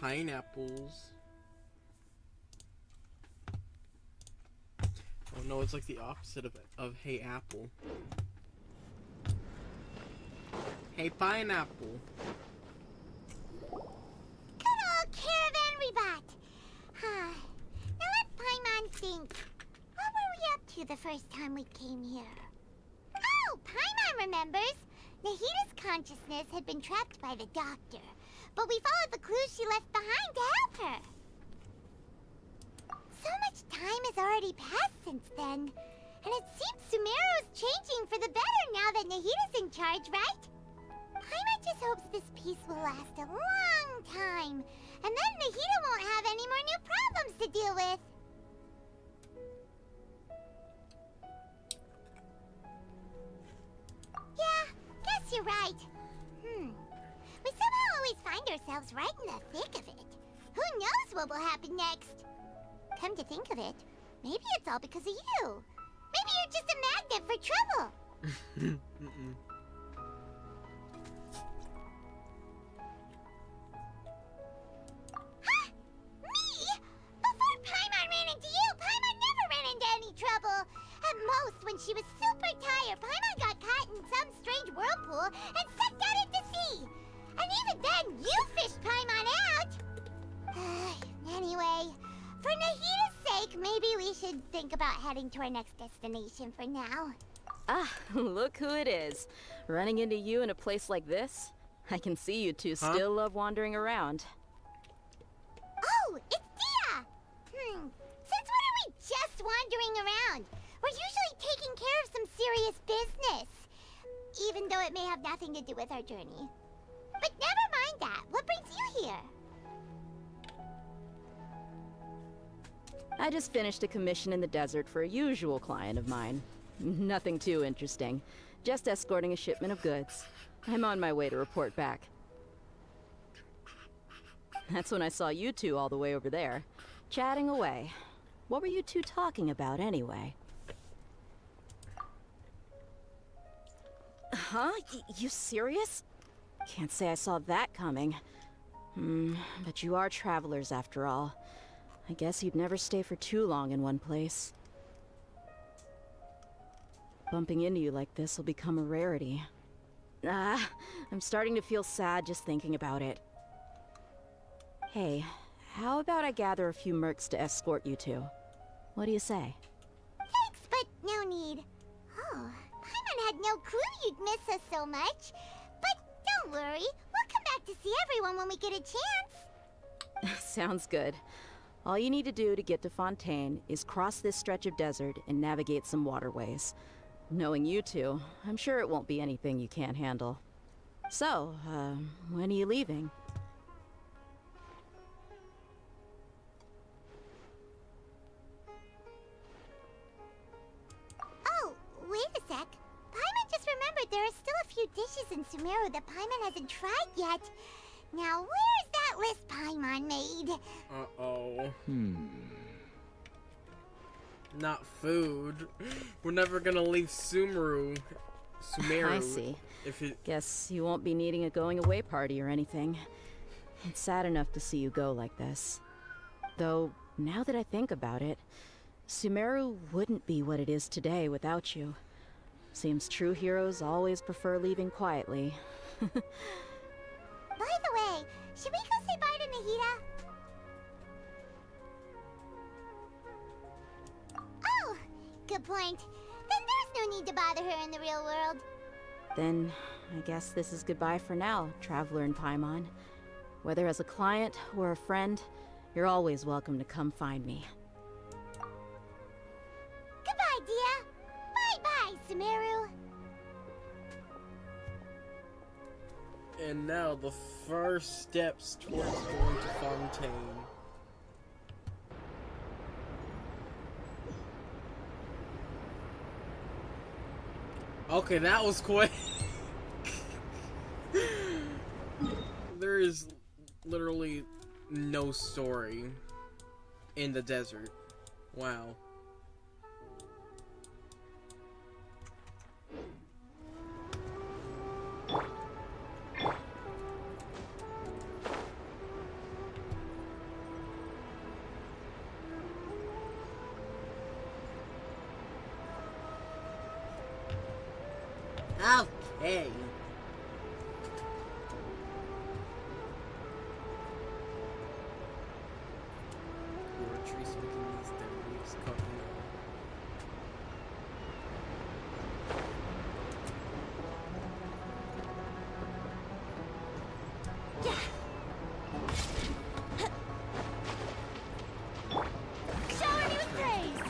pineapples. Oh no, it's like the opposite of hey apple. Hey pineapple. Good old caravan rebot. Huh. Now let Paimon think. What were we up to the first time we came here? Oh, Paimon remembers. Nahita's consciousness had been trapped by the doctor, but we followed the clues she left behind to help her. So much time has already passed since then, and it seems Sumeru's changing for the better now that Nahita's in charge, right? Paimon just hopes this peace will last a long time, and then Nahita won't have any more new problems to deal with. Yeah, guess you're right. We somehow always find ourselves right in the thick of it. Who knows what will happen next? Come to think of it, maybe it's all because of you. Maybe you're just a magnet for trouble. Huh? Me? Before Paimon ran into you, Paimon never ran into any trouble. At most, when she was super tired, Paimon got caught in some strange whirlpool and sucked out into sea. And even then, you fished Paimon out. Anyway, for Nahita's sake, maybe we should think about heading to our next destination for now. Ah, look who it is. Running into you in a place like this? I can see you two still love wandering around. Oh, it's Dia! Since when are we just wandering around? We're usually taking care of some serious business. Even though it may have nothing to do with our journey. But never mind that. What brings you here? I just finished a commission in the desert for a usual client of mine. Nothing too interesting. Just escorting a shipment of goods. I'm on my way to report back. That's when I saw you two all the way over there, chatting away. What were you two talking about anyway? Huh? You serious? Can't say I saw that coming. But you are travelers after all. I guess you'd never stay for too long in one place. Bumping into you like this will become a rarity. I'm starting to feel sad just thinking about it. Hey, how about I gather a few mercs to escort you two? What do you say? Thanks, but no need. Oh, Paimon had no clue you'd miss us so much. But don't worry, we'll come back to see everyone when we get a chance. Sounds good. All you need to do to get to Fontaine is cross this stretch of desert and navigate some waterways. Knowing you two, I'm sure it won't be anything you can't handle. So, when are you leaving? Oh, wait a sec. Paimon just remembered there are still a few dishes in Sumeru that Paimon hasn't tried yet. Now, where's that list Paimon made? Uh-oh. Not food. We're never gonna leave Sumeru. I see. Guess you won't be needing a going away party or anything. It's sad enough to see you go like this. Though, now that I think about it, Sumeru wouldn't be what it is today without you. Seems true heroes always prefer leaving quietly. By the way, should we go say bye to Nahita? Oh, good point. Then there's no need to bother her in the real world. Then, I guess this is goodbye for now, Traveler in Paimon. Whether as a client or a friend, you're always welcome to come find me. Goodbye, Dia. Bye-bye, Sumeru. And now the first steps towards going to Fontaine. Okay, that was quick. There is literally no story in the desert. Wow. Okay. Poetry speaking these things, cooking. Shower me with praise!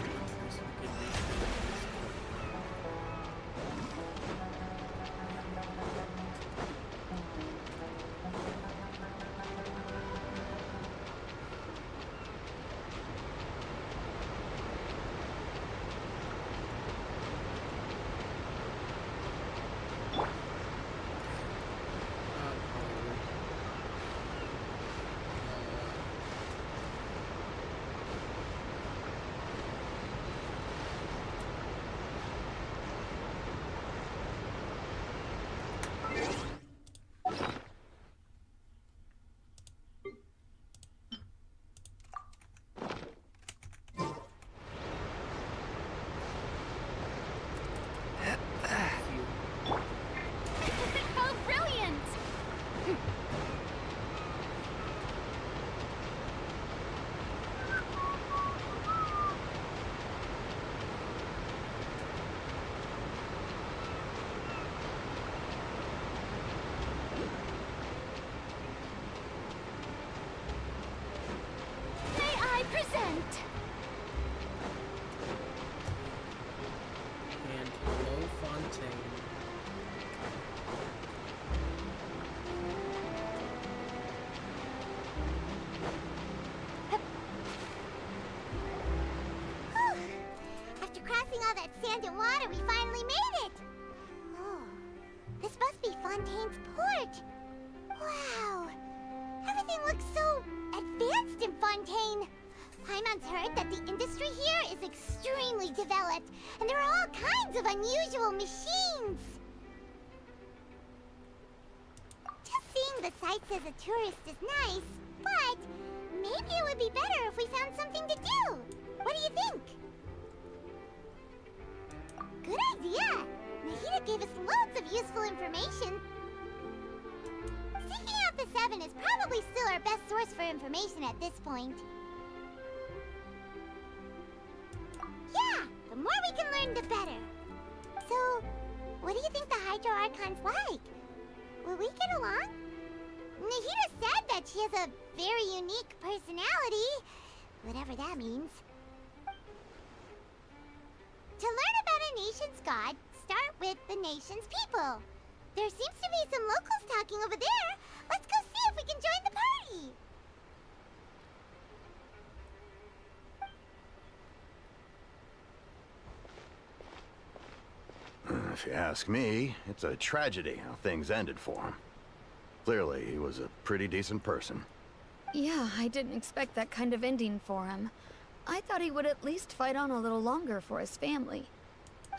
Oh, brilliant! May I present? And hello, Fontaine. After crossing all that sand and water, we finally made it! Oh, this must be Fontaine's port. Wow, everything looks so advanced in Fontaine. Paimon's heard that the industry here is extremely developed, and there are all kinds of unusual machines. Just seeing the sights as a tourist is nice, but maybe it would be better if we found something to do. What do you think? Good idea! Nahida gave us loads of useful information. Seeking out the Seven is probably still our best source for information at this point. Yeah, the more we can learn, the better. So, what do you think the Hydro Archon's like? Will we get along? Nahida said that she has a very unique personality, whatever that means. To learn about a nation's god, start with the nation's people. There seems to be some locals talking over there. Let's go see if we can join the party. If you ask me, it's a tragedy how things ended for him. Clearly, he was a pretty decent person. Yeah, I didn't expect that kind of ending for him. I thought he would at least fight on a little longer for his family.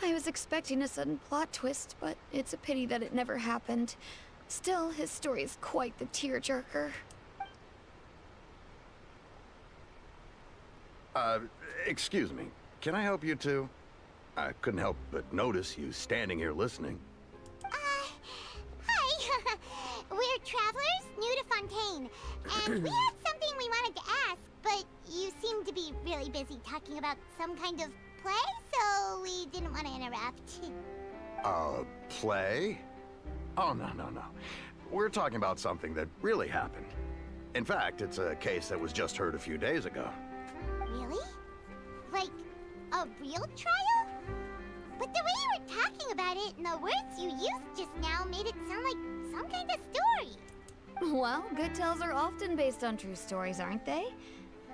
I was expecting a sudden plot twist, but it's a pity that it never happened. Still, his story is quite the tearjerker. Excuse me. Can I help you two? I couldn't help but notice you standing here listening. Hi. We're travelers new to Fontaine, and we had something we wanted to ask, but you seem to be really busy talking about some kind of play, so we didn't want to interrupt. Play? Oh, no. We're talking about something that really happened. In fact, it's a case that was just heard a few days ago. Really? Like, a real trial? But the way you were talking about it and the words you used just now made it sound like some kind of story. Well, good tales are often based on true stories, aren't they?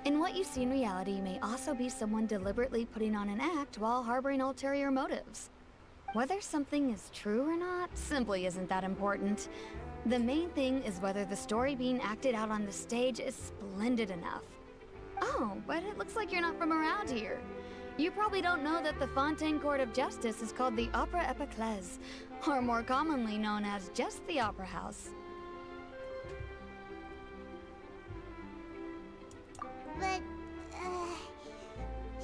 And what you see in reality may also be someone deliberately putting on an act while harboring ulterior motives. Whether something is true or not simply isn't that important. The main thing is whether the story being acted out on the stage is splendid enough. Oh, but it looks like you're not from around here. You probably don't know that the Fontaine Court of Justice is called the Opera Epiclese, or more commonly known as just the Opera House. But,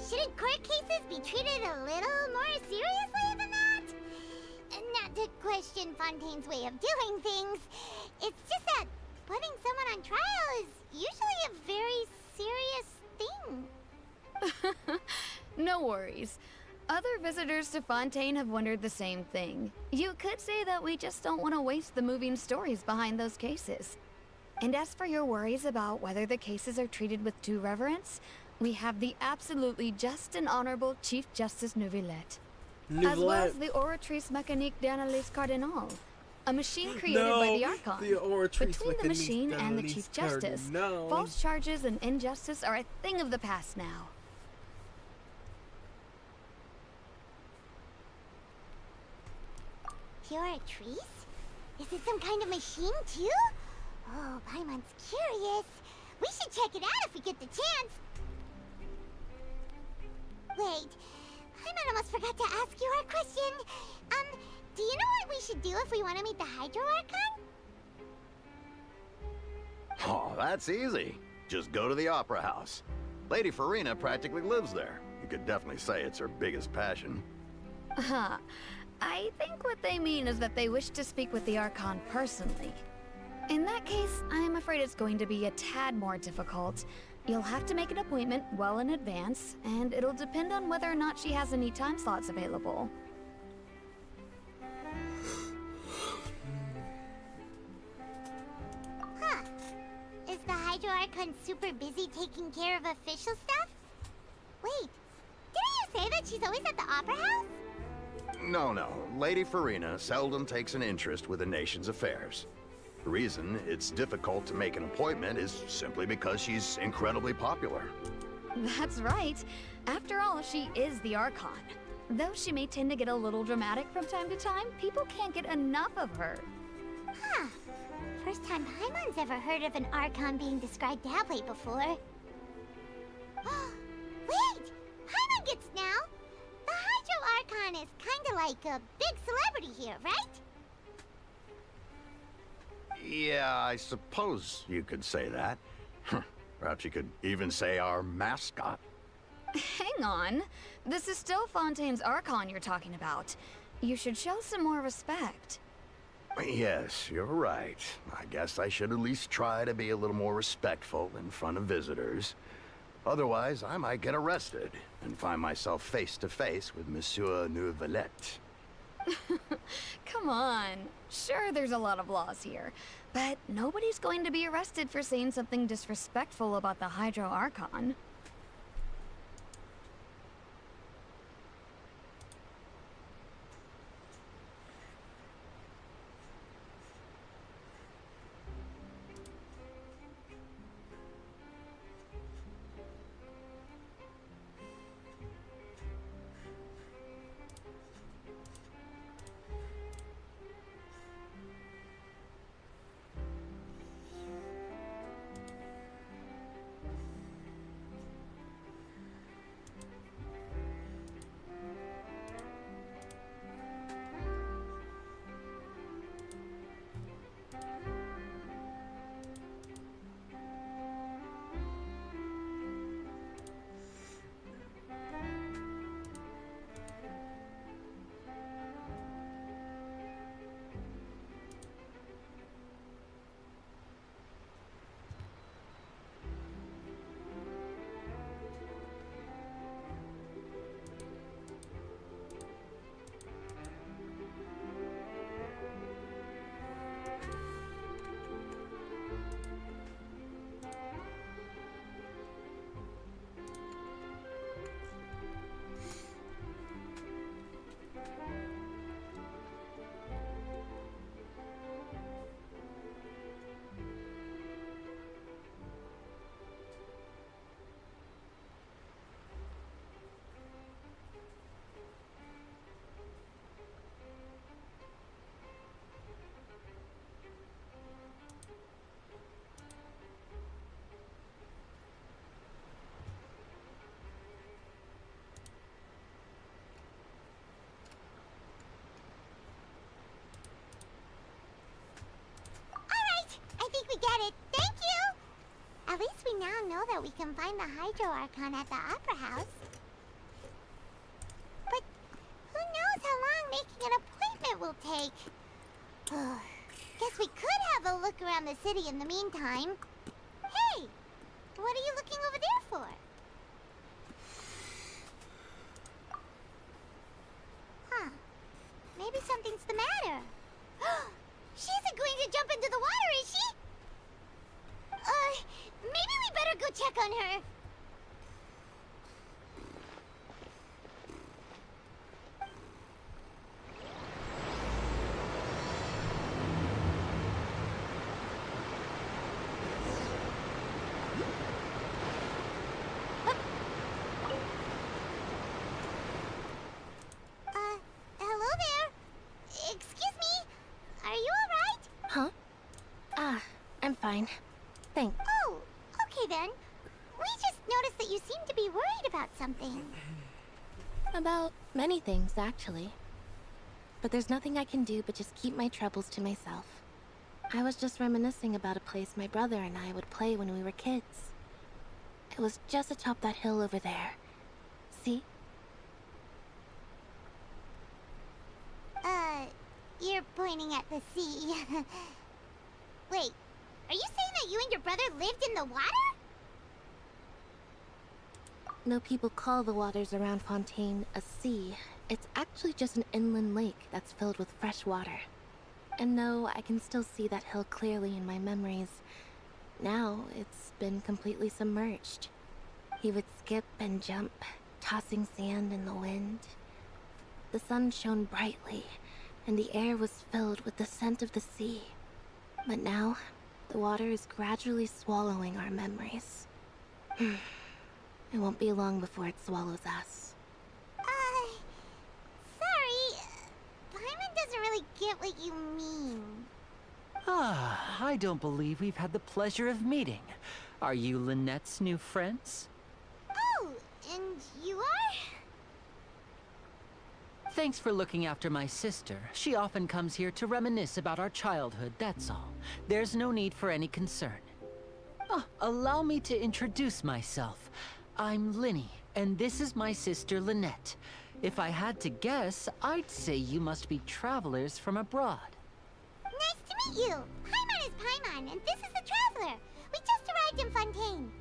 shouldn't court cases be treated a little more seriously than that? not to question Fontaine's way of doing things. It's just that putting someone on trial is usually a very serious thing. No worries. Other visitors to Fontaine have wondered the same thing. You could say that we just don't want to waste the moving stories behind those cases. And as for your worries about whether the cases are treated with due reverence, we have the absolutely just and honorable Chief Justice Neuvillette. As well as the Oratrice Mécanique d'Analyse Cardinal, a machine created by the Archon. Between the machine and the Chief Justice, false charges and injustice are a thing of the past now. Oratrice? Is it some kind of machine too? Oh, Paimon's curious. We should check it out if we get the chance. Wait, Paimon almost forgot to ask you our question. Do you know what we should do if we want to meet the Hydro Archon? Oh, that's easy. Just go to the Opera House. Lady Farina practically lives there. You could definitely say it's her biggest passion. Huh. I think what they mean is that they wish to speak with the Archon personally. In that case, I'm afraid it's going to be a tad more difficult. You'll have to make an appointment well in advance, and it'll depend on whether or not she has any time slots available. Huh. Is the Hydro Archon super busy taking care of official stuff? Wait, didn't you say that she's always at the Opera House? No. Lady Farina seldom takes an interest with the nation's affairs. The reason it's difficult to make an appointment is simply because she's incredibly popular. That's right. After all, she is the Archon. Though she may tend to get a little dramatic from time to time, people can't get enough of her. Huh. First time Paimon's ever heard of an Archon being described that way before. Wait! Paimon gets now! The Hydro Archon is kinda like a big celebrity here, right? Yeah, I suppose you could say that. Perhaps you could even say our mascot. Hang on. This is still Fontaine's Archon you're talking about. You should show some more respect. Yes, you're right. I guess I should at least try to be a little more respectful in front of visitors. Otherwise, I might get arrested and find myself face to face with Monsieur Neuvillette. Come on. Sure, there's a lot of laws here, but nobody's going to be arrested for saying something disrespectful about the Hydro Archon. We get it. Thank you! At least we now know that we can find the Hydro Archon at the Opera House. But who knows how long making an appointment will take. Guess we could have a look around the city in the meantime. Hey! What are you looking over there for? Huh. Maybe something's the matter. She isn't going to jump into the water, is she? Maybe we better go check on her. Hello there. Excuse me. Are you alright? Huh? I'm fine. Thanks. Oh, okay then. We just noticed that you seem to be worried about something. About many things, actually. But there's nothing I can do but just keep my troubles to myself. I was just reminiscing about a place my brother and I would play when we were kids. It was just atop that hill over there. See? You're pointing at the sea. Wait, are you saying that you and your brother lived in the water? No, people call the waters around Fontaine a sea. It's actually just an inland lake that's filled with fresh water. And no, I can still see that hill clearly in my memories. Now, it's been completely submerged. He would skip and jump, tossing sand in the wind. The sun shone brightly, and the air was filled with the scent of the sea. But now, the water is gradually swallowing our memories. It won't be long before it swallows us. Sorry. Paimon doesn't really get what you mean. I don't believe we've had the pleasure of meeting. Are you Lynette's new friends? Oh, and you are? Thanks for looking after my sister. She often comes here to reminisce about our childhood, that's all. There's no need for any concern. Allow me to introduce myself. I'm Linny, and this is my sister Lynette. If I had to guess, I'd say you must be travelers from abroad. Nice to meet you. Paimon is Paimon, and this is the Traveler. We just arrived in Fontaine.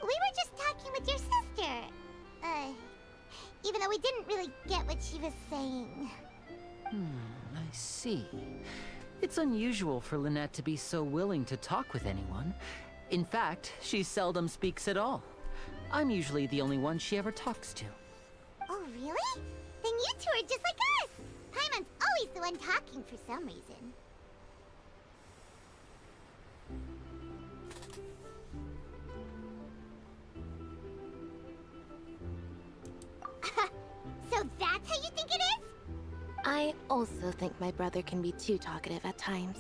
We were just talking with your sister. Even though we didn't really get what she was saying. I see. It's unusual for Lynette to be so willing to talk with anyone. In fact, she seldom speaks at all. I'm usually the only one she ever talks to. Oh, really? Then you two are just like us! Paimon's always the one talking for some reason. So that's how you think it is? I also think my brother can be too talkative at times.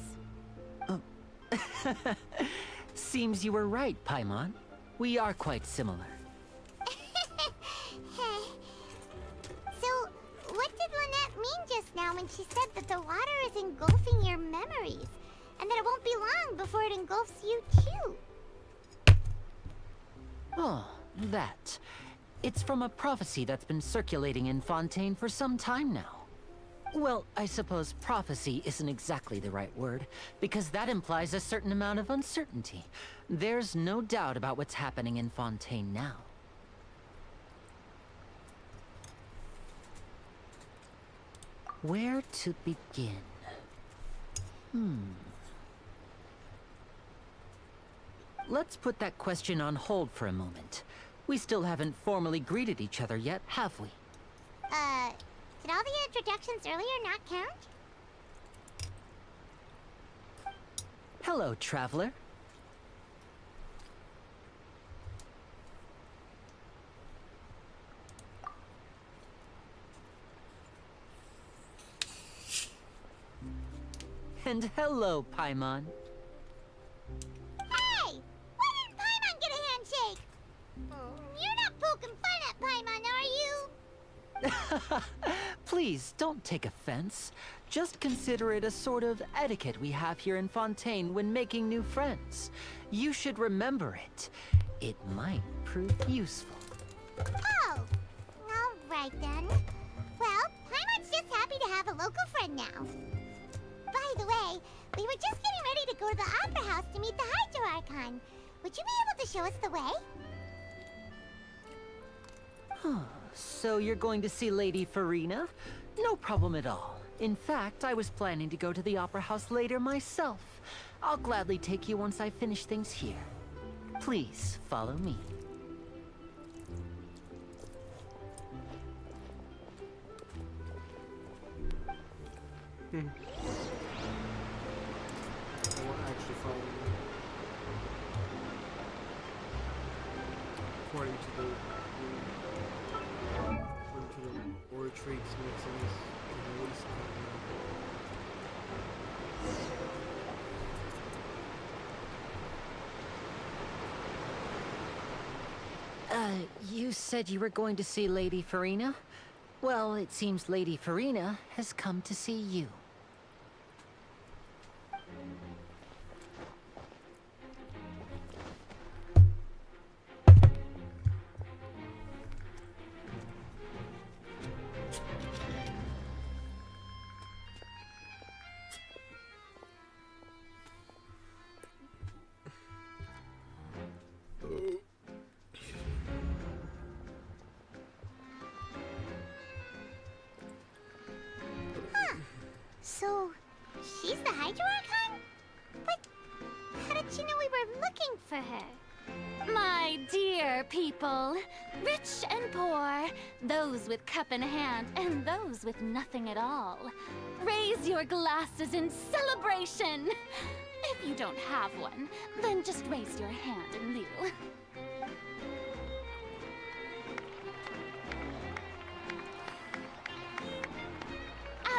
Seems you were right, Paimon. We are quite similar. So, what did Lynette mean just now when she said that the water is engulfing your memories? And that it won't be long before it engulfs you too? Oh, that. It's from a prophecy that's been circulating in Fontaine for some time now. Well, I suppose prophecy isn't exactly the right word, because that implies a certain amount of uncertainty. There's no doubt about what's happening in Fontaine now. Where to begin? Let's put that question on hold for a moment. We still haven't formally greeted each other yet, have we? Did all the introductions earlier not count? Hello, traveler. And hello, Paimon. Hey! Why didn't Paimon get a handshake? You're not poking fun at Paimon, are you? Please, don't take offense. Just consider it a sort of etiquette we have here in Fontaine when making new friends. You should remember it. It might prove useful. Oh! Alright then. Well, Paimon's just happy to have a local friend now. By the way, we were just getting ready to go to the Opera House to meet the Hydro Archon. Would you be able to show us the way? So you're going to see Lady Farina? No problem at all. In fact, I was planning to go to the Opera House later myself. I'll gladly take you once I finish things here. Please, follow me. I want to actually follow you. According to the retreats mixing this release. You said you were going to see Lady Farina? Well, it seems Lady Farina has come to see you. So, she's the Hydro Archon? But how did she know we were looking for her? My dear people, rich and poor, those with cup in hand and those with nothing at all, raise your glasses in celebration. If you don't have one, then just raise your hand in lieu.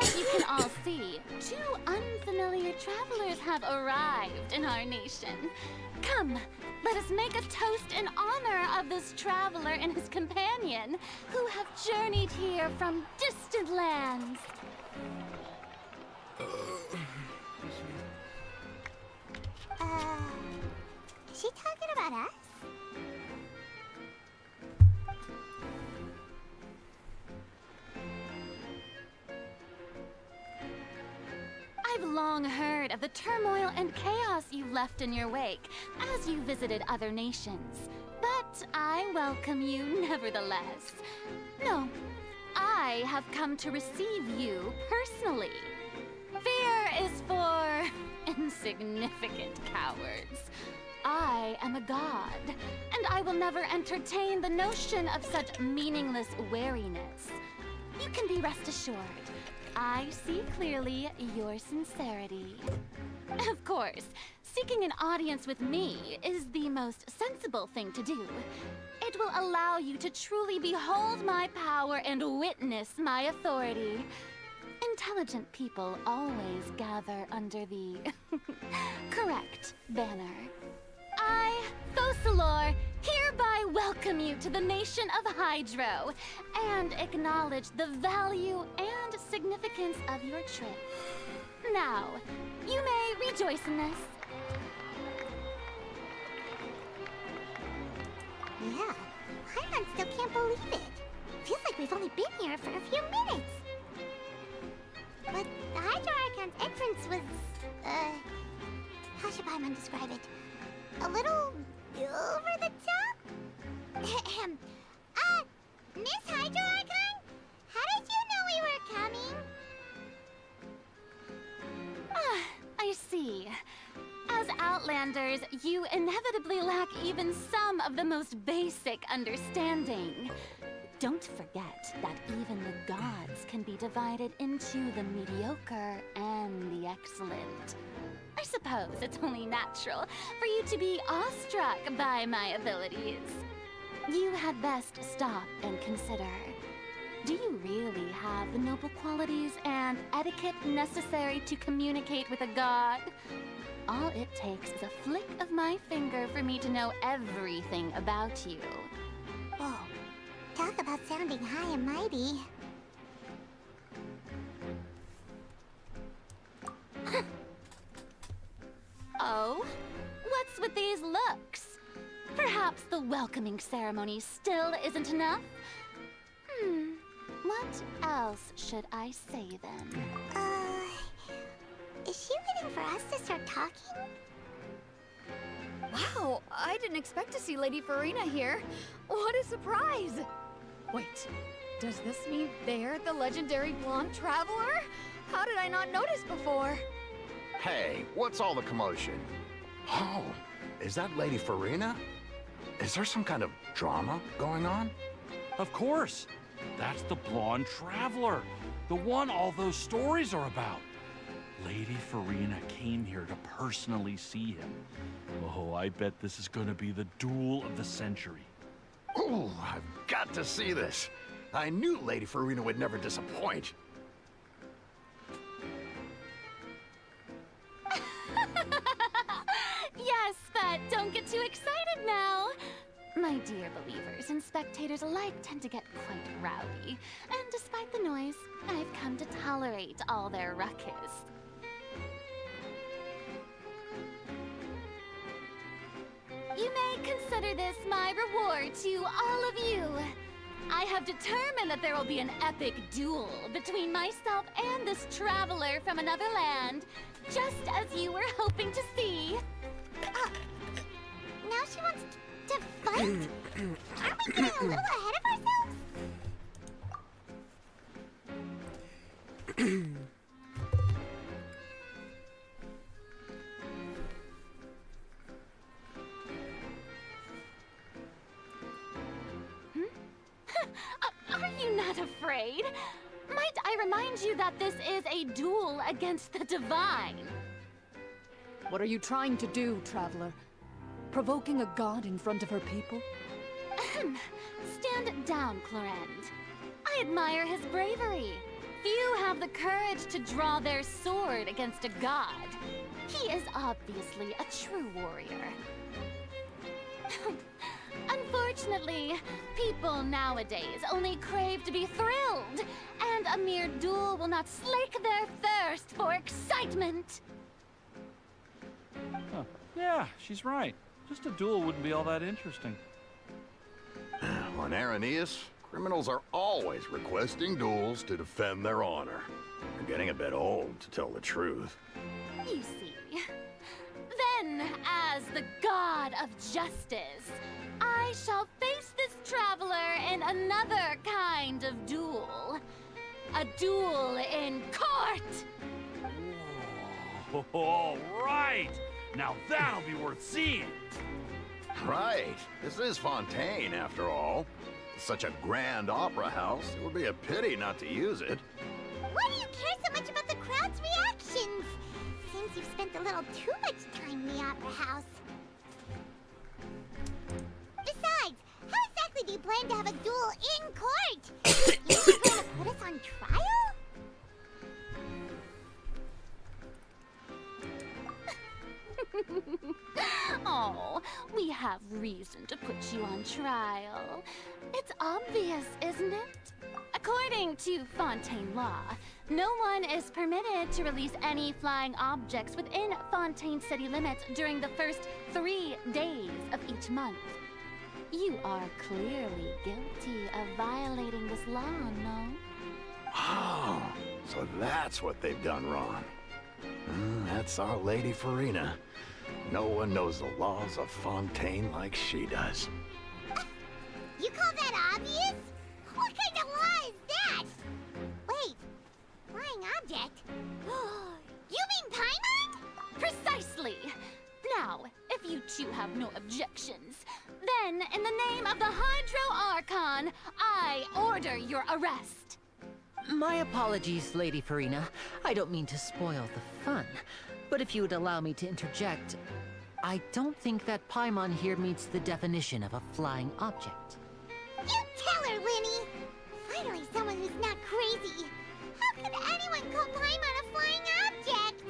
As you can all see, two unfamiliar travelers have arrived in our nation. Come, let us make a toast in honor of this traveler and his companion, who have journeyed here from distant lands. Is she talking about us? I've long heard of the turmoil and chaos you left in your wake as you visited other nations. But I welcome you nevertheless. No, I have come to receive you personally. Fear is for insignificant cowards. I am a god, and I will never entertain the notion of such meaningless wariness. You can be rest assured. I see clearly your sincerity. Of course, seeking an audience with me is the most sensible thing to do. It will allow you to truly behold my power and witness my authority. Intelligent people always gather under the correct banner. I, Focalor, hereby welcome you to the nation of Hydro and acknowledge the value and significance of your trip. Now, you may rejoice in this. Yeah, Paimon still can't believe it. Feels like we've only been here for a few minutes. But the Hydro Archon's entrance was, how should Paimon describe it? A little over the top? Miss Hydro Archon? How did you know we were coming? I see. As Outlanders, you inevitably lack even some of the most basic understanding. Don't forget that even the gods can be divided into the mediocre and the excellent. I suppose it's only natural for you to be awestruck by my abilities. You had best stop and consider. Do you really have the noble qualities and etiquette necessary to communicate with a god? All it takes is a flick of my finger for me to know everything about you. Whoa, talk about sounding high and mighty. Oh? What's with these looks? Perhaps the welcoming ceremony still isn't enough? What else should I say then? Is she waiting for us to start talking? Wow, I didn't expect to see Lady Farina here. What a surprise! Wait, does this mean they're the legendary blonde traveler? How did I not notice before? Hey, what's all the commotion? Oh, is that Lady Farina? Is there some kind of drama going on? Of course. That's the blonde traveler. The one all those stories are about. Lady Farina came here to personally see him. Oh, I bet this is gonna be the duel of the century. Ooh, I've got to see this. I knew Lady Farina would never disappoint. Yes, but don't get too excited now. My dear believers and spectators alike tend to get quite rowdy, and despite the noise, I've come to tolerate all their ruckus. You may consider this my reward to all of you. I have determined that there will be an epic duel between myself and this traveler from another land, just as you were hoping to see. Now she wants to fight? Aren't we getting a little ahead of ourselves? Are you not afraid? Might I remind you that this is a duel against the divine? What are you trying to do, traveler? Provoking a god in front of her people? Ahem. Stand down, Clorend. I admire his bravery. Few have the courage to draw their sword against a god. He is obviously a true warrior. Unfortunately, people nowadays only crave to be thrilled, and a mere duel will not slake their thirst for excitement. Huh. Yeah, she's right. Just a duel wouldn't be all that interesting. On Araneus, criminals are always requesting duels to defend their honor. I'm getting a bit old, to tell the truth. You see. Then, as the god of justice, I shall face this traveler in another kind of duel. A duel in court! Whoa. All right! Now that'll be worth seeing! Right. This is Fontaine, after all. It's such a grand opera house, it would be a pity not to use it. Why do you care so much about the crowd's reactions? Seems you've spent a little too much time in the opera house. Besides, how exactly do you plan to have a duel in court? You think you're going to put us on trial? Oh, we have reason to put you on trial. It's obvious, isn't it? According to Fontaine law, no one is permitted to release any flying objects within Fontaine city limits during the first 3 days of each month. You are clearly guilty of violating this law, no? Oh, so that's what they've done wrong. That's our Lady Farina. No one knows the laws of Fontaine like she does. You call that obvious? What kind of law is that? Wait, flying object? You mean Paimon? Precisely! Now, if you two have no objections, then in the name of the Hydro Archon, I order your arrest. My apologies, Lady Farina. I don't mean to spoil the fun. But if you would allow me to interject, I don't think that Paimon here meets the definition of a flying object. You tell her, Linny! Finally someone who's not crazy. How could anyone call Paimon a flying object?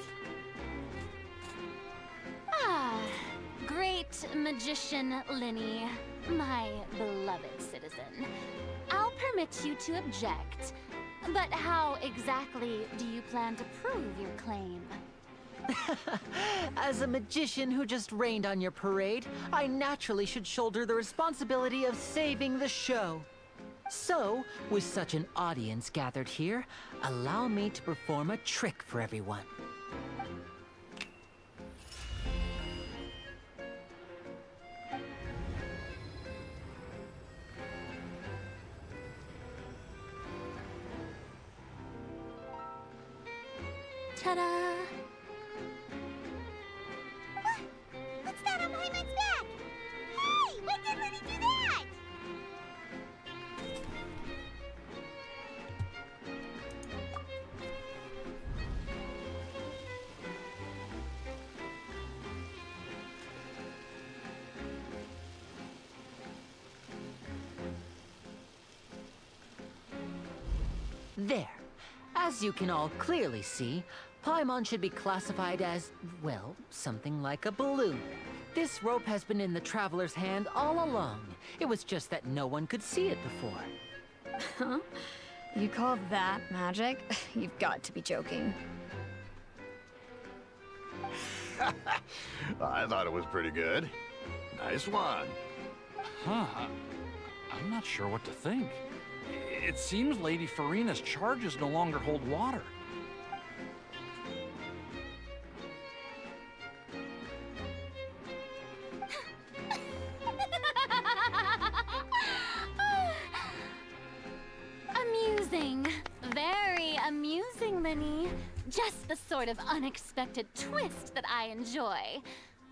Ah, great magician Linny, my beloved citizen. I'll permit you to object, but how exactly do you plan to prove your claim? As a magician who just rained on your parade, I naturally should shoulder the responsibility of saving the show. So, with such an audience gathered here, allow me to perform a trick for everyone. Ta-da! What's that on Paimon's back? Hey, when did Lenny do that? There. As you can all clearly see, Paimon should be classified as, well, something like a balloon. This rope has been in the Traveler's hand all along. It was just that no one could see it before. Huh? You call that magic? You've got to be joking. I thought it was pretty good. Nice one. Huh. I'm not sure what to think. It seems Lady Farina's charges no longer hold water. Amusing. Very amusing, Linny. Just the sort of unexpected twist that I enjoy.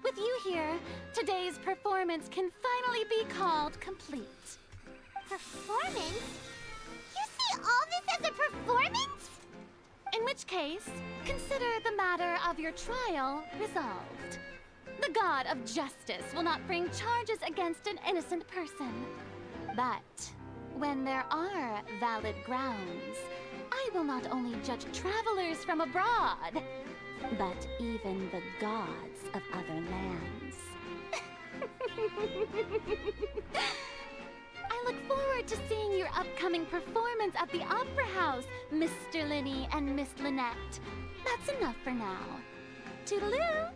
With you here, today's performance can finally be called complete. Performance? You see all this as a performance? In which case, consider the matter of your trial resolved. The god of justice will not bring charges against an innocent person. But when there are valid grounds, I will not only judge travelers from abroad, but even the gods of other lands. I look forward to seeing your upcoming performance at the Opera House, Mr. Linny and Miss Lynette. That's enough for now. Toodaloo!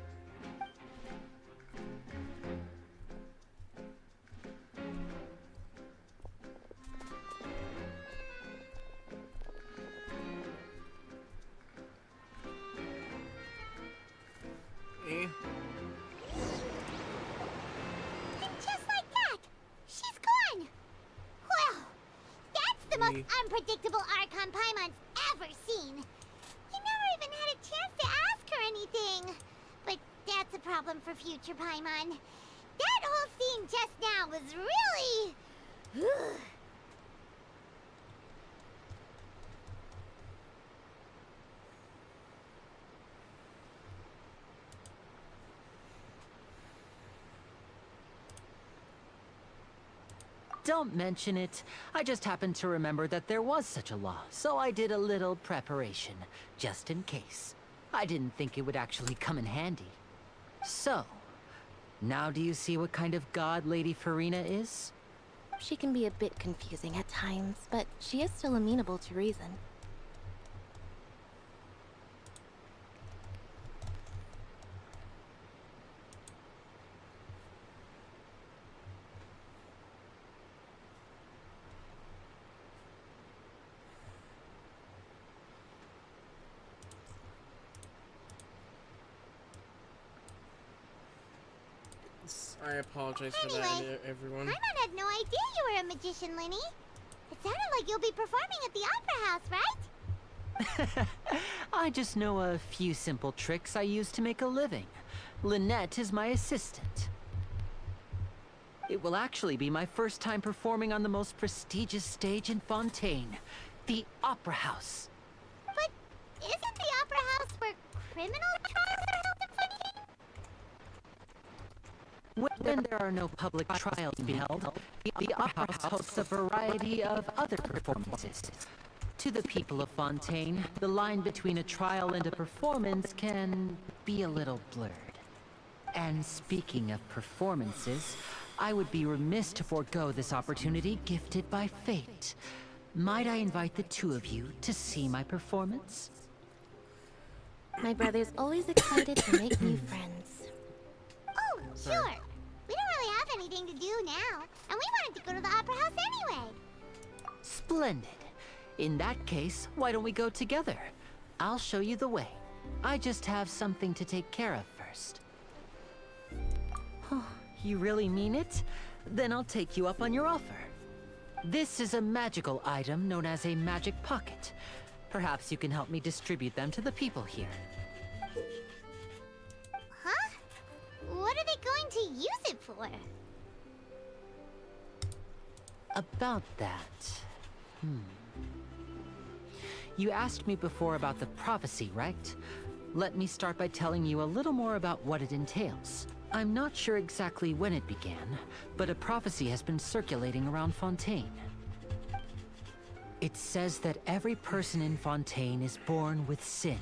Eh? And just like that, she's gone. Well, that's the most unpredictable Archon Paimon's ever seen. You never even had a chance to ask her anything. But that's a problem for future Paimon. That whole scene just now was really... Don't mention it. I just happened to remember that there was such a law, so I did a little preparation, just in case. I didn't think it would actually come in handy. So, now do you see what kind of god Lady Farina is? She can be a bit confusing at times, but she is still amenable to reason. I apologize for that, everyone. Paimon had no idea you were a magician, Linny. It sounded like you'll be performing at the Opera House, right? I just know a few simple tricks I use to make a living. Lynette is my assistant. It will actually be my first time performing on the most prestigious stage in Fontaine, the Opera House. But isn't the Opera House where criminal trials are held in Fontaine? When there are no public trials being held, the Opera House hosts a variety of other performances. To the people of Fontaine, the line between a trial and a performance can be a little blurred. And speaking of performances, I would be remiss to forego this opportunity gifted by fate. Might I invite the two of you to see my performance? My brother's always excited to make new friends. Oh, sure. We don't really have anything to do now, and we wanted to go to the Opera House anyway. Splendid. In that case, why don't we go together? I'll show you the way. I just have something to take care of first. Oh, you really mean it? Then I'll take you up on your offer. This is a magical item known as a magic pocket. Perhaps you can help me distribute them to the people here. Huh? What are they going to use it for? About that... You asked me before about the prophecy, right? Let me start by telling you a little more about what it entails. I'm not sure exactly when it began, but a prophecy has been circulating around Fontaine. It says that every person in Fontaine is born with sin.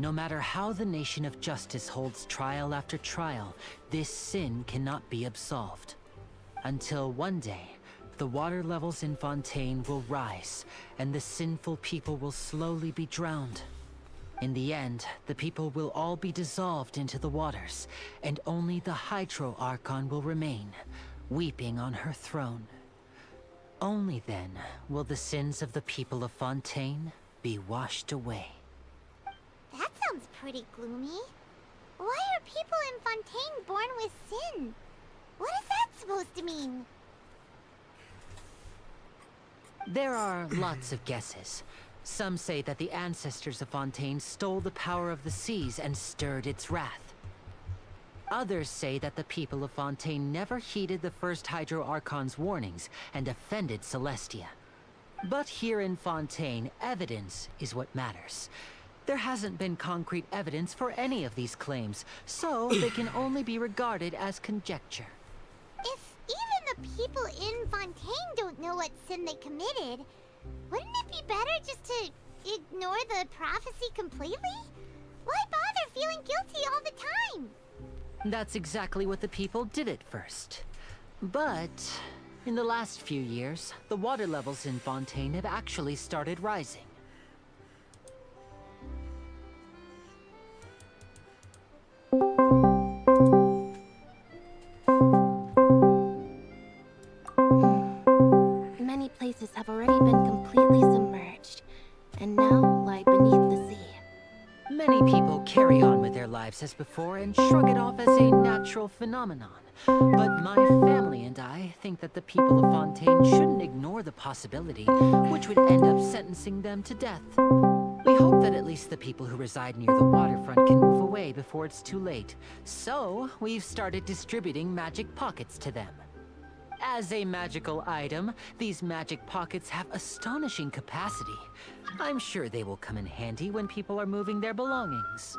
No matter how the Nation of Justice holds trial after trial, this sin cannot be absolved. Until one day, the water levels in Fontaine will rise, and the sinful people will slowly be drowned. In the end, the people will all be dissolved into the waters, and only the Hydro Archon will remain, weeping on her throne. Only then will the sins of the people of Fontaine be washed away. That sounds pretty gloomy. Why are people in Fontaine born with sin? What is that supposed to mean? There are lots of guesses. Some say that the ancestors of Fontaine stole the power of the seas and stirred its wrath. Others say that the people of Fontaine never heeded the first Hydro Archon's warnings and offended Celestia. But here in Fontaine, evidence is what matters. There hasn't been concrete evidence for any of these claims, so they can only be regarded as conjecture. If even the people in Fontaine don't know what sin they committed, wouldn't it be better just to ignore the prophecy completely? Why bother feeling guilty all the time? That's exactly what the people did at first. But in the last few years, the water levels in Fontaine have actually started rising. Many places have already been completely submerged, and now lie beneath the sea. Many people carry on with their lives as before and shrug it off as a natural phenomenon. But my family and I think that the people of Fontaine shouldn't ignore the possibility, which would end up sentencing them to death. We hope that at least the people who reside near the waterfront can move away before it's too late. So, we've started distributing magic pockets to them. As a magical item, these magic pockets have astonishing capacity. I'm sure they will come in handy when people are moving their belongings.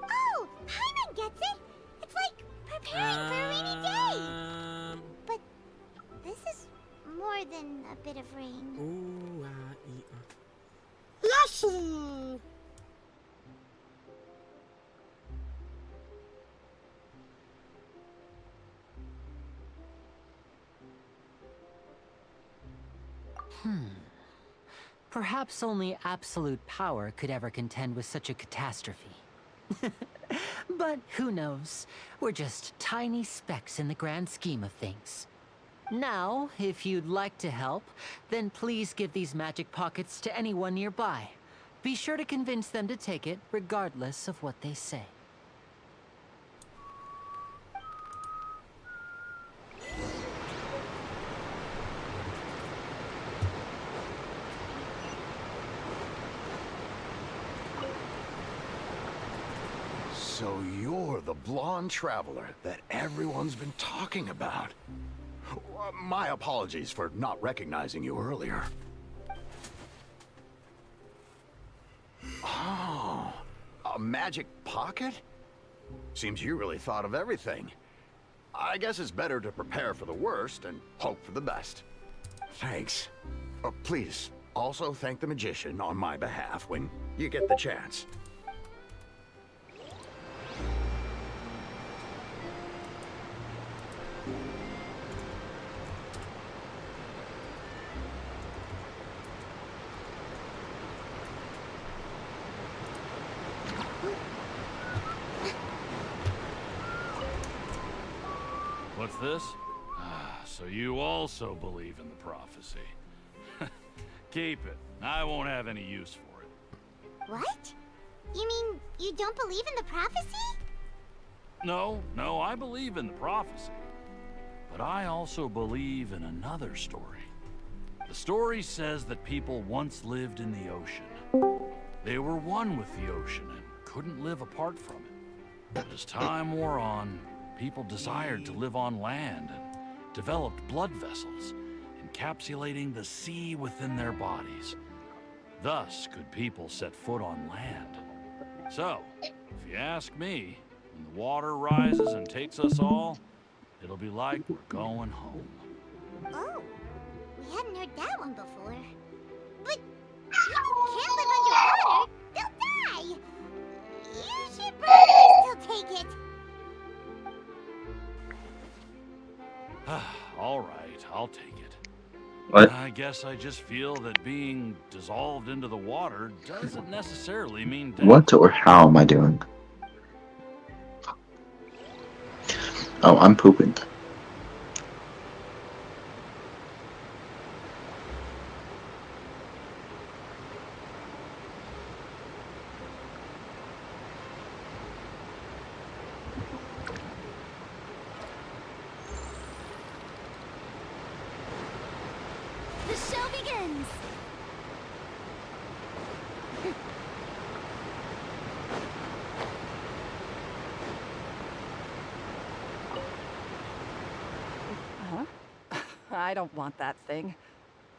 Oh, Paimon gets it! It's like preparing for a rainy day! But this is more than a bit of rain. Ooh, Yoshi! Perhaps only absolute power could ever contend with such a catastrophe. But who knows? We're just tiny specks in the grand scheme of things. Now, if you'd like to help, then please give these magic pockets to anyone nearby. Be sure to convince them to take it, regardless of what they say. So you're the blonde traveler that everyone's been talking about. My apologies for not recognizing you earlier. Oh, a magic pocket? Seems you really thought of everything. I guess it's better to prepare for the worst and hope for the best. Thanks. Please, also thank the magician on my behalf when you get the chance. What's this? So you also believe in the prophecy. Keep it. I won't have any use for it. What? You mean you don't believe in the prophecy? No, I believe in the prophecy. But I also believe in another story. The story says that people once lived in the ocean. They were one with the ocean and couldn't live apart from it. But as time wore on, people desired to live on land and developed blood vessels, encapsulating the sea within their bodies. Thus could people set foot on land. So, if you ask me, when the water rises and takes us all, it'll be like we're going home. Oh, we hadn't heard that one before. But people can't live underwater. They'll die. You should probably still take it. All right, I'll take it. What? I guess I just feel that being dissolved into the water doesn't necessarily mean death. What or how am I doing? Oh, I'm pooping. The show begins. I don't want that thing.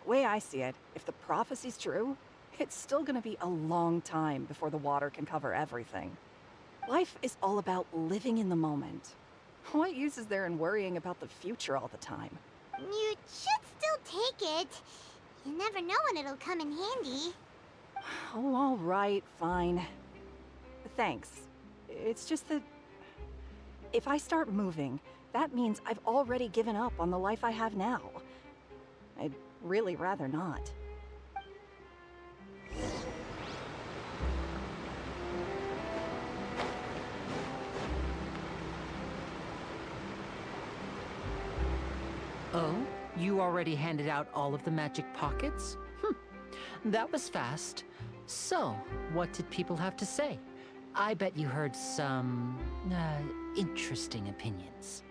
Way I see it, if the prophecy's true, it's still gonna be a long time before the water can cover everything. Life is all about living in the moment. What use is there in worrying about the future all the time? You should still take it. You never know when it'll come in handy. Oh, all right, fine. Thanks. It's just that if I start moving, that means I've already given up on the life I have now. I'd really rather not. Oh? You already handed out all of the magic pockets? That was fast. So, what did people have to say? I bet you heard some, interesting opinions.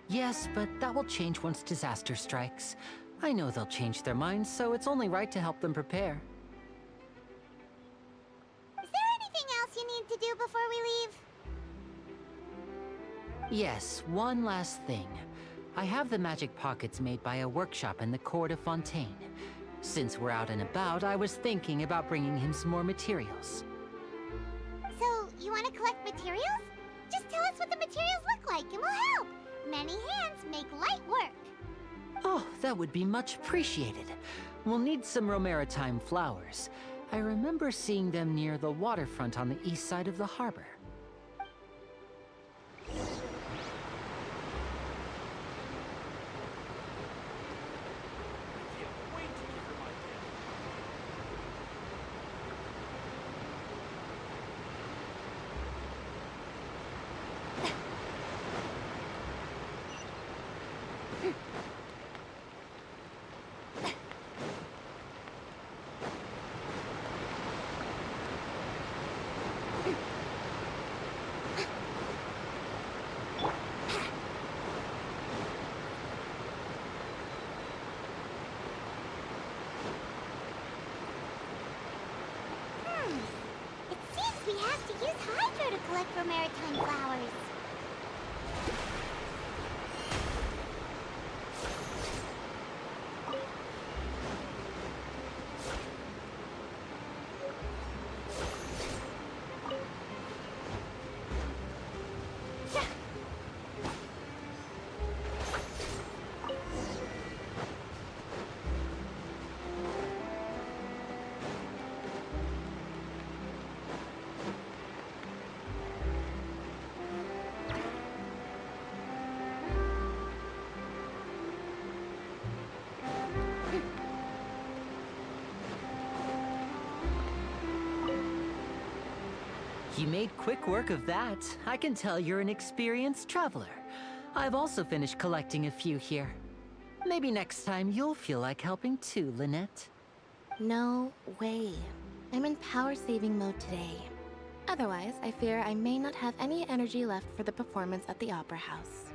Yes, but that will change once disaster strikes. I know they'll change their minds, so it's only right to help them prepare. Is there anything else you need to do before we leave? Yes, one last thing. I have the magic pockets made by a workshop in the court of Fontaine. Since we're out and about, I was thinking about bringing him some more materials. So, you want to collect materials? Just tell us what the materials look like and we'll help. Many hands make light work. Oh, that would be much appreciated. We'll need some Romaritime flowers. I remember seeing them near the waterfront on the east side of the harbor. It seems we have to use Hydro to collect Romaritime flowers. You made quick work of that. I can tell you're an experienced traveler. I've also finished collecting a few here. Maybe next time you'll feel like helping too, Lynette. No way. I'm in power-saving mode today. Otherwise, I fear I may not have any energy left for the performance at the Opera House.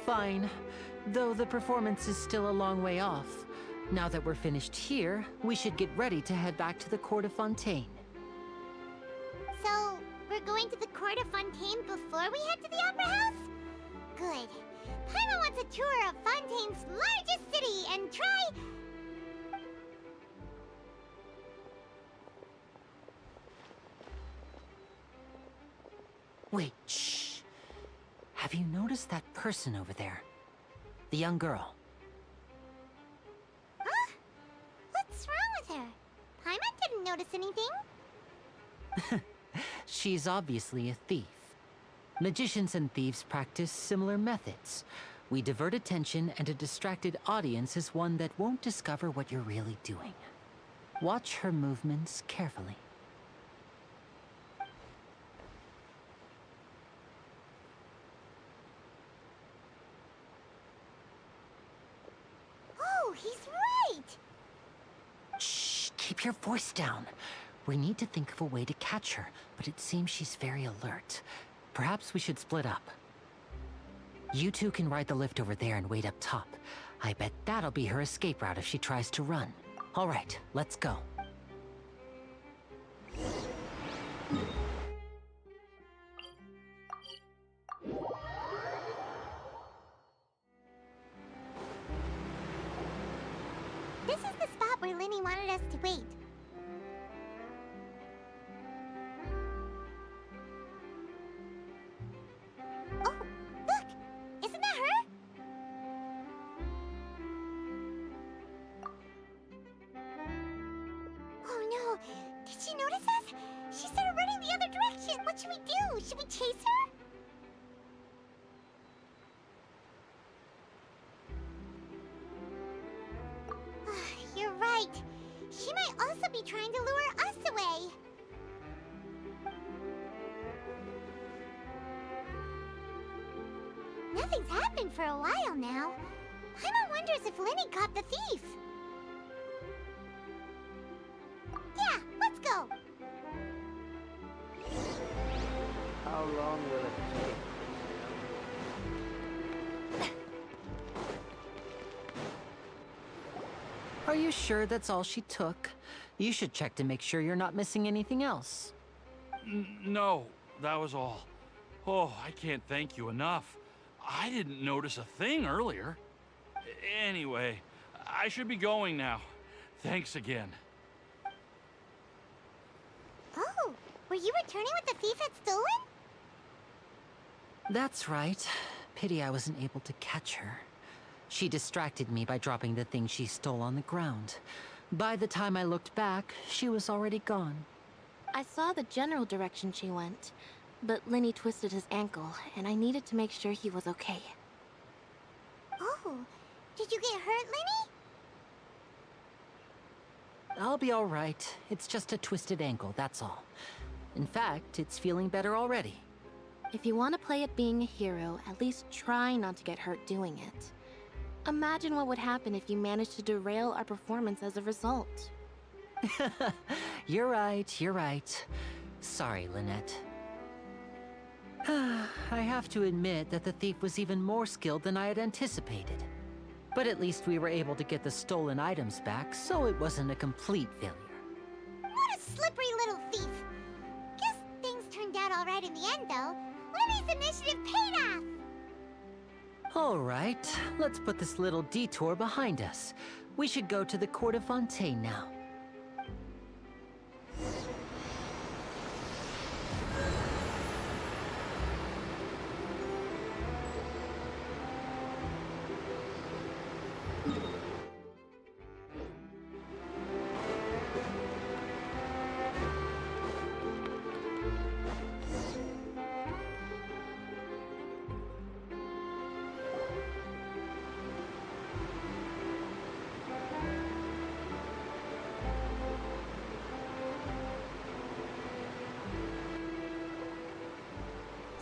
Fine. Though the performance is still a long way off. Now that we're finished here, we should get ready to head back to the Court of Fontaine. So, we're going to the Court of Fontaine before we head to the Opera House? Good. Paimon wants a tour of Fontaine's largest city and try... Wait, shh. Have you noticed that person over there? The young girl. Huh? What's wrong with her? Paimon didn't notice anything. She's obviously a thief. Magicians and thieves practice similar methods. We divert attention, and a distracted audience is one that won't discover what you're really doing. Watch her movements carefully. Oh, he's right! Shh, keep your voice down. We need to think of a way to catch her, but it seems she's very alert. Perhaps we should split up. You two can ride the lift over there and wait up top. I bet that'll be her escape route if she tries to run. All right, let's go. This is the spot where Linny wanted us to wait. Oh, look! Isn't that her? Oh no! Did she notice us? She started running the other direction! What should we do? Should we chase her? You're right. She might also be trying to lure us away. Nothing's happened for a while now. Paimon wonders if Linny caught the thief. Yeah, let's go. How long will it take? Are you sure that's all she took? You should check to make sure you're not missing anything else. No, that was all. Oh, I can't thank you enough. I didn't notice a thing earlier. Anyway, I should be going now. Thanks again. Oh, were you returning what the thief had stolen? That's right. Pity I wasn't able to catch her. She distracted me by dropping the thing she stole on the ground. By the time I looked back, she was already gone. I saw the general direction she went, but Linny twisted his ankle, and I needed to make sure he was okay. Oh, did you get hurt, Linny? I'll be all right. It's just a twisted ankle, that's all. In fact, it's feeling better already. If you want to play at being a hero, at least try not to get hurt doing it. Imagine what would happen if you managed to derail our performance as a result. You're right, you're right. Sorry, Lynette. I have to admit that the thief was even more skilled than I had anticipated. But at least we were able to get the stolen items back, so it wasn't a complete failure. What a slippery little thief. Guess things turned out all right in the end, though. Linny's initiative paid off. All right, let's put this little detour behind us. We should go to the Court of Fontaine now.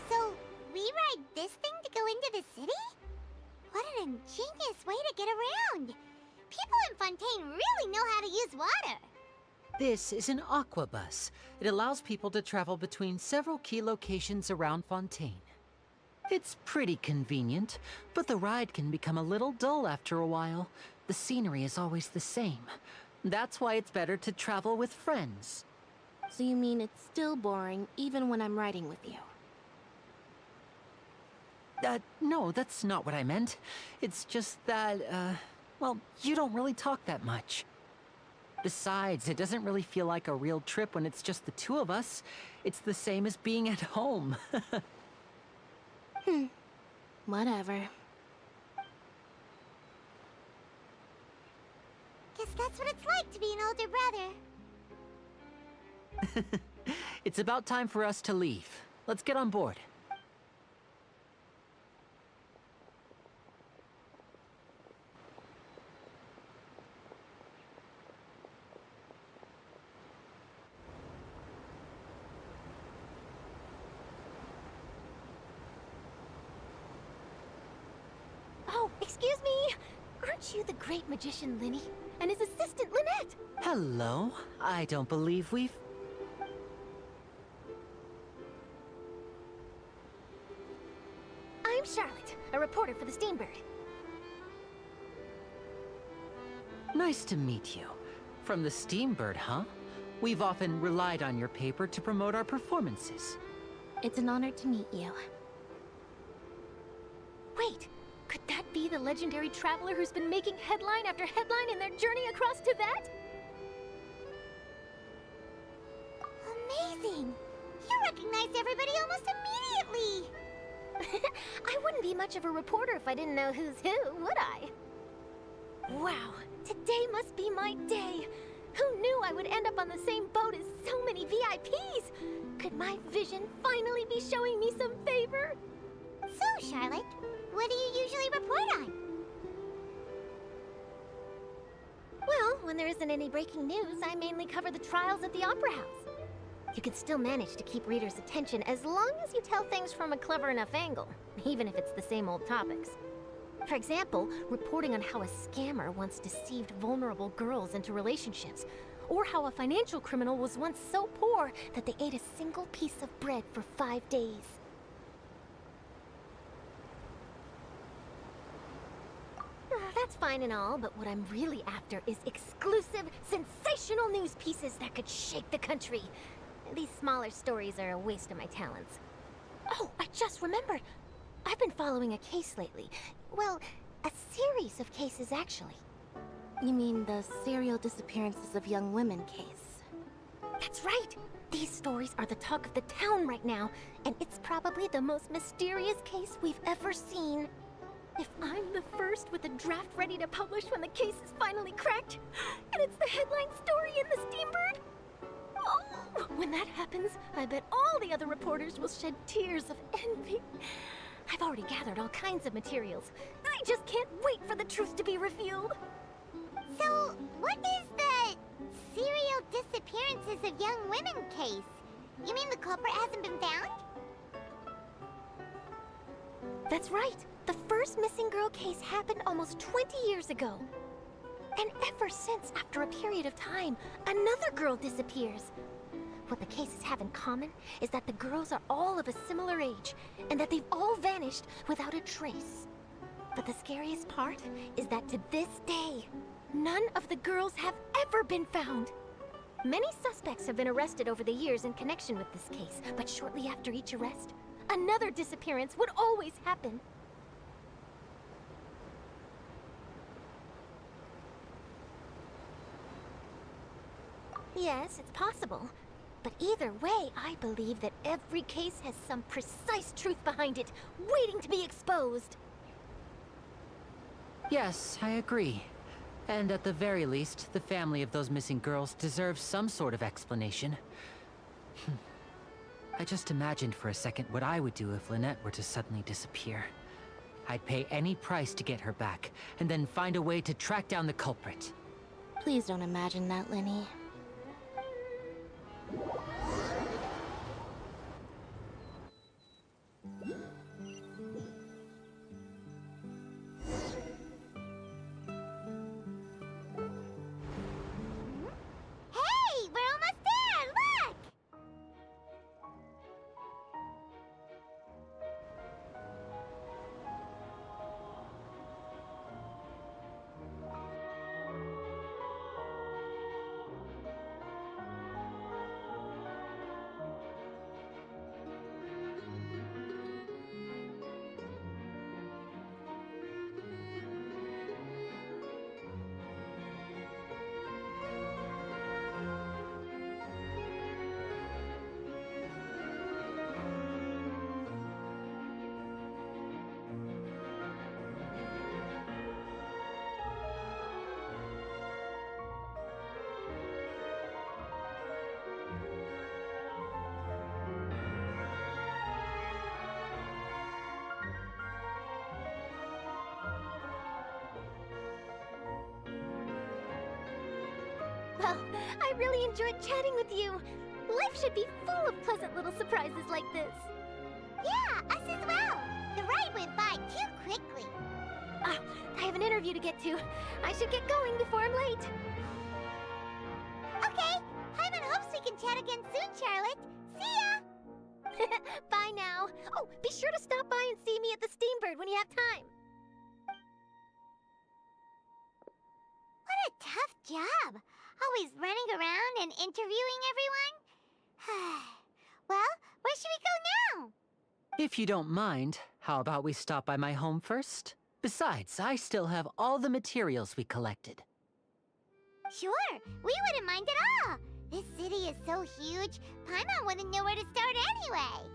So, we ride this thing to go into the city? What an ingenious way to get around. people in Fontaine really know how to use water. This is an aquabus. It allows people to travel between several key locations around Fontaine. It's pretty convenient, but the ride can become a little dull after a while. The scenery is always the same. That's why it's better to travel with friends. So you mean it's still boring even when I'm riding with you? No, that's not what I meant. It's just that, well, you don't really talk that much. Besides, it doesn't really feel like a real trip when it's just the two of us. It's the same as being at home. Whatever. Guess that's what it's like to be an older brother. It's about time for us to leave. Let's get on board. Oh, excuse me! Aren't you the great magician Linny? And his assistant Lynette? Hello. I don't believe we've... I'm Charlotte, a reporter for the Steambird. Nice to meet you. From the Steambird, huh? We've often relied on your paper to promote our performances. It's an honor to meet you. Wait, could that be the legendary traveler who's been making headline after headline in their journey across Tibet? Amazing! You recognized everybody almost immediately! I wouldn't be much of a reporter if I didn't know who's who, would I? Wow, today must be my day! Who knew I would end up on the same boat as so many VIPs? Could my vision finally be showing me some favor? So, Charlotte, what do you usually report on? Well, when there isn't any breaking news, I mainly cover the trials at the Opera House. You can still manage to keep readers' attention as long as you tell things from a clever enough angle, even if it's the same old topics. For example, reporting on how a scammer once deceived vulnerable girls into relationships, or how a financial criminal was once so poor that they ate a single piece of bread for 5 days. That's fine and all, but what I'm really after is exclusive, sensational news pieces that could shake the country. These smaller stories are a waste of my talents. Oh, I just remembered. I've been following a case lately. Well, a series of cases, actually. You mean the serial disappearances of young women case? That's right! These stories are the talk of the town right now, and it's probably the most mysterious case we've ever seen. If I'm the first with a draft ready to publish when the case is finally cracked, and it's the headline story in the Steambird, oh, when that happens, I bet all the other reporters will shed tears of envy. I've already gathered all kinds of materials. I just can't wait for the truth to be revealed. So, what is the serial disappearances of young women case? You mean the culprit hasn't been found? That's right. The first missing girl case happened almost 20 years ago. And ever since, after a period of time, another girl disappears. What the cases have in common is that the girls are all of a similar age, and that they've all vanished without a trace. But the scariest part is that to this day, none of the girls have ever been found. Many suspects have been arrested over the years in connection with this case, but shortly after each arrest, another disappearance would always happen. Yes, it's possible. But either way, I believe that every case has some precise truth behind it, waiting to be exposed. Yes, I agree. And at the very least, the family of those missing girls deserves some sort of explanation. I just imagined for a second what I would do if Lynette were to suddenly disappear. I'd pay any price to get her back, and then find a way to track down the culprit. Please don't imagine that, Linny. I really enjoyed chatting with you. Life should be full of pleasant little surprises like this. Yeah, us as well. The ride went by too quickly. I have an interview to get to. I should get going before I'm late. Okay. Paimon hopes we can chat again soon, Charlotte. See ya! Bye now. Oh, be sure to stop by and see me at the Steambird when you have time. What a tough job. Always running around and interviewing everyone. Well, where should we go now? If you don't mind, how about we stop by my home first? Besides, I still have all the materials we collected. Sure, we wouldn't mind at all. This city is so huge, Paimon wouldn't know where to start anyway.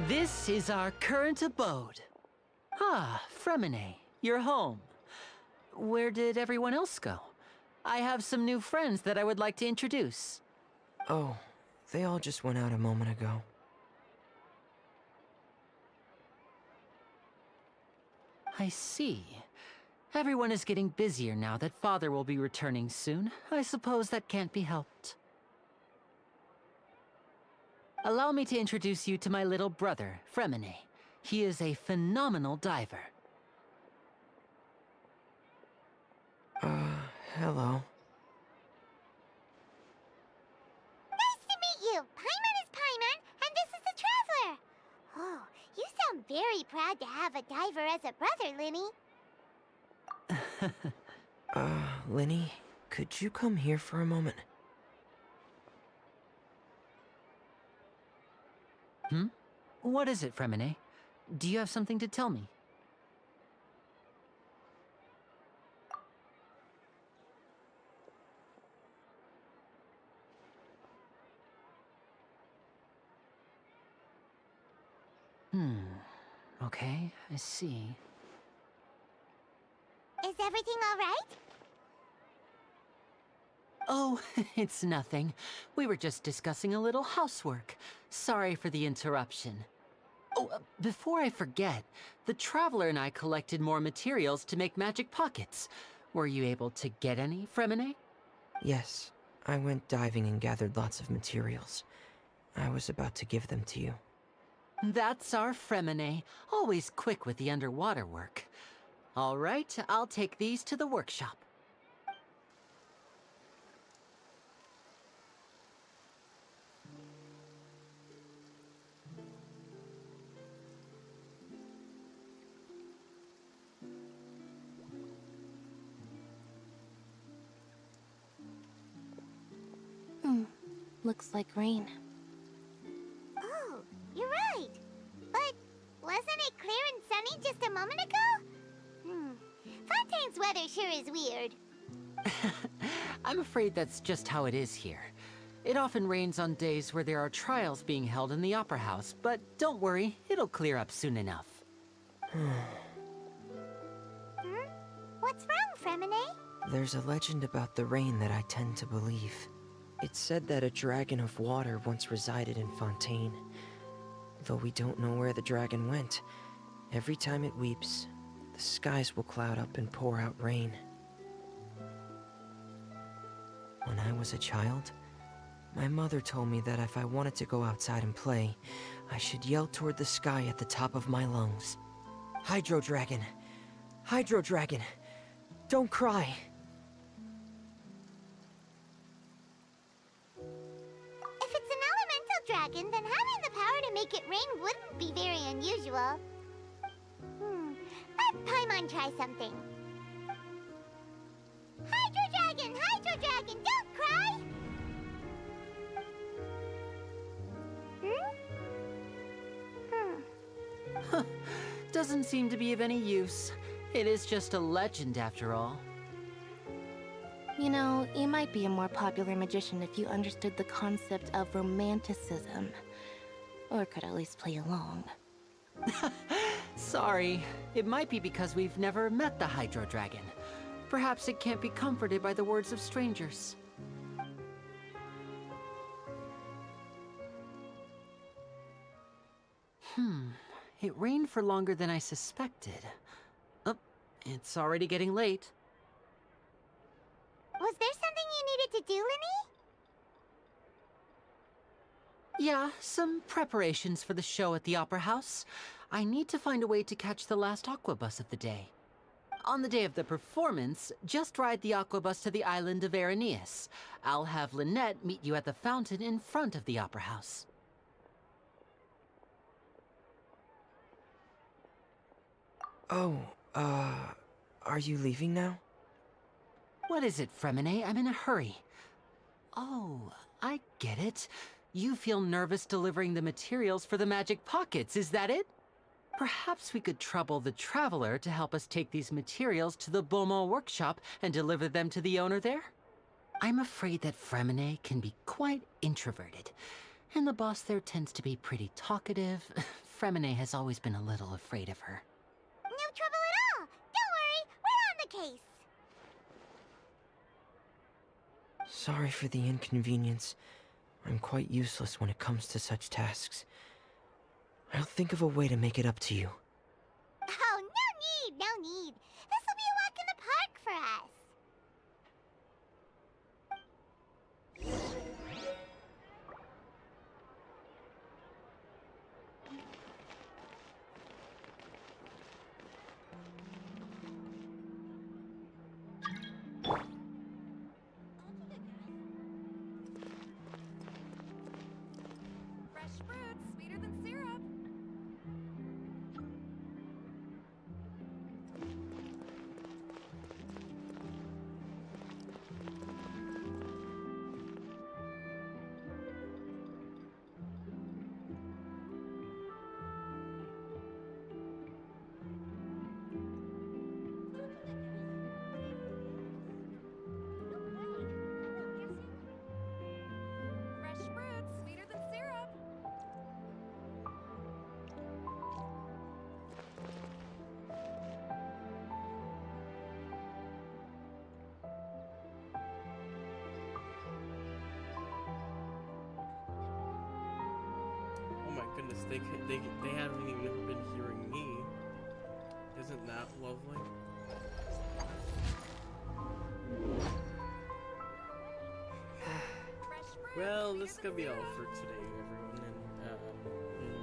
This is our current abode. Ah, Fremine, you're home. Where did everyone else go? I have some new friends that I would like to introduce. Oh, they all just went out a moment ago. I see. Everyone is getting busier now that Father will be returning soon. I suppose that can't be helped. Allow me to introduce you to my little brother, Fremine. He is a phenomenal diver. Hello. Nice to meet you. Paimon is Paimon, and this is the Traveler. Oh, you sound very proud to have a diver as a brother, Linny. Linny, could you come here for a moment? What is it, Fremine? Do you have something to tell me? Okay, I see. Is everything all right? Oh, it's nothing. We were just discussing a little housework. Sorry for the interruption. Oh, before I forget, the Traveler and I collected more materials to make magic pockets. Were you able to get any, Fremine? Yes, I went diving and gathered lots of materials. I was about to give them to you. That's our Fremine, always quick with the underwater work. All right, I'll take these to the workshop. Looks like rain. Oh, you're right. But wasn't it clear and sunny just a moment ago? Fontaine's weather sure is weird. I'm afraid that's just how it is here. It often rains on days where there are trials being held in the Opera House, but don't worry, it'll clear up soon enough. What's wrong, Fremine? There's a legend about the rain that I tend to believe. It's said that a dragon of water once resided in Fontaine. Though we don't know where the dragon went, every time it weeps, the skies will cloud up and pour out rain. When I was a child, my mother told me that if I wanted to go outside and play, I should yell toward the sky at the top of my lungs. Hydro Dragon! Hydro Dragon! Don't cry! If it's an elemental dragon, then having the power to make it rain wouldn't be very unusual. Let Paimon try something. Hydro Dragon! Hydro Dragon! Don't cry! Doesn't seem to be of any use. It is just a legend after all. You know, you might be a more popular magician if you understood the concept of romanticism. Or could at least play along. Sorry. It might be because we've never met the Hydro Dragon. Perhaps it can't be comforted by the words of strangers. It rained for longer than I suspected. Oh, it's already getting late. Was there something you needed to do, Linny? Yeah, some preparations for the show at the Opera House. I need to find a way to catch the last aqua bus of the day. On the day of the performance, just ride the aqua bus to the island of Araneus. I'll have Lynette meet you at the fountain in front of the Opera House. Oh, are you leaving now? What is it, Fremine? I'm in a hurry. Oh, I get it. You feel nervous delivering the materials for the magic pockets, is that it? Perhaps we could trouble the Traveler to help us take these materials to the Beaumont workshop and deliver them to the owner there? I'm afraid that Fremine can be quite introverted, and the boss there tends to be pretty talkative. Fremine has always been a little afraid of her. No trouble at all! Don't worry, we're on the case! Sorry for the inconvenience. I'm quite useless when it comes to such tasks. I'll think of a way to make it up to you. Oh, no need, no need. This'll be a walk in the park for us. Fresh fruits, sweeter than syrup. Fresh fruits, sweeter than syrup. Oh my goodness, they haven't even ever been hearing me. Isn't that lovely? Well, this is gonna be all for today, everyone.